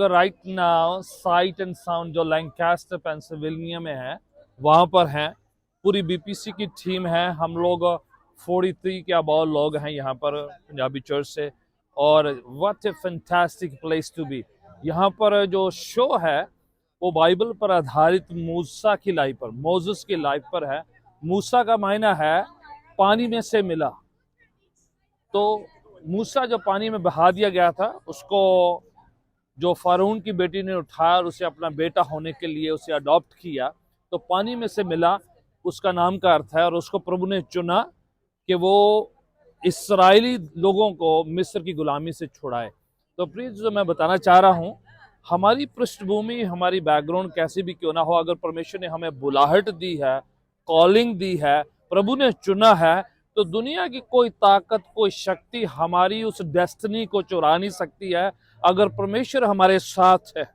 Right now site and sound जो Lancaster Pennsylvania में है वहाँ पर हैं। पूरी बीपीसी की टीम है। हम लोग 43 के अबाव लोग हैं यहाँ पर पंजाबी चर्च से। और what a fantastic place to be. यहाँ पर जो शो है वो बाइबल पर आधारित मूसा की लाइफ पर, मोसेस की लाइफ पर है। मूसा का मायना है पानी में से मिला। तो मूसा जो पानी में बहा दिया गया था उसको जो फारून की बेटी ने उठाया और उसे अपना बेटा होने के लिए उसे अडॉप्ट किया, तो पानी में से मिला उसका नाम का अर्थ है। और उसको प्रभु ने चुना कि वो इस्राएली लोगों को मिस्र की गुलामी से छुड़ाए। तो प्लीज जो मैं बताना चाह रहा हूँ, हमारी पृष्ठभूमि, हमारी बैकग्राउंड कैसी भी क्यों ना हो, अगर परमेश्वर ने हमें बुलाहट दी है, कॉलिंग दी है, प्रभु ने चुना है, तो दुनिया की कोई ताकत, कोई शक्ति हमारी उस डेस्टिनी को चुरा नहीं सकती है। अगर परमेश्वर हमारे साथ है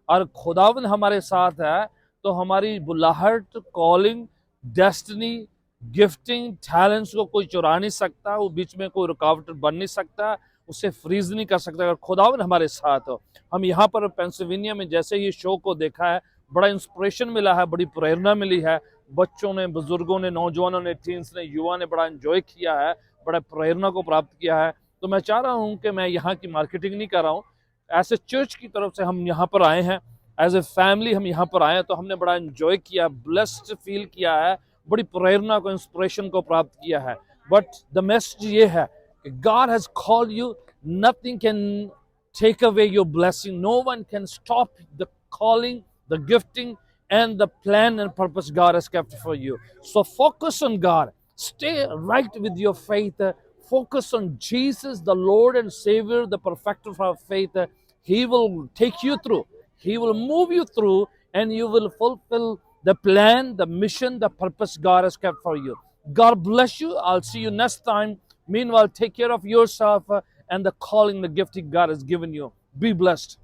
और खुदावंद हमारे साथ है तो हमारी बुलाहट, कॉलिंग, डेस्टिनी, गिफ्टिंग, टैलेंट्स को कोई चुरा नहीं सकता। वो बीच में कोई रुकावट बन नहीं सकता, उसे फ्रीज नहीं कर सकता अगर खुदावंद हमारे साथ हो। हम यहाँ पर पेंसिल्वेनिया में जैसे ही शो को देखा है, बड़ा इंस्पिरेशन मिला है, बड़ी प्रेरणा मिली है। बच्चों ने, बुजुर्गों ने, नौजवानों ने, टीन्स ने, युवा ने बड़ा एंजॉय किया है, बड़ा प्रेरणा को प्राप्त किया है। तो मैं चाह रहा हूँ कि मैं यहाँ की मार्केटिंग नहीं कर रहा हूँ, ऐसे चर्च की तरफ से हम यहाँ पर आए हैं, एज ए फैमिली हम यहाँ पर आए हैं, तो हमने बड़ा एंजॉय किया, ब्लेस्ड फील किया है, बड़ी प्रेरणा को, इंस्पिरेशन को प्राप्त किया है। बट द मैसेज ये है कि God has called you, nothing can take away your blessing. No one can stop the calling, the gifting, and the plan and purpose God has kept for you. So focus on God. Stay right with your faith. Focus on Jesus, the Lord and Savior, the perfecter of our faith. He will take you through. He will move you through, and you will fulfill the plan, the mission, the purpose God has kept for you. God bless you. I'll see you next time. Meanwhile, take care of yourself and the calling, the gifting God has given you. Be blessed.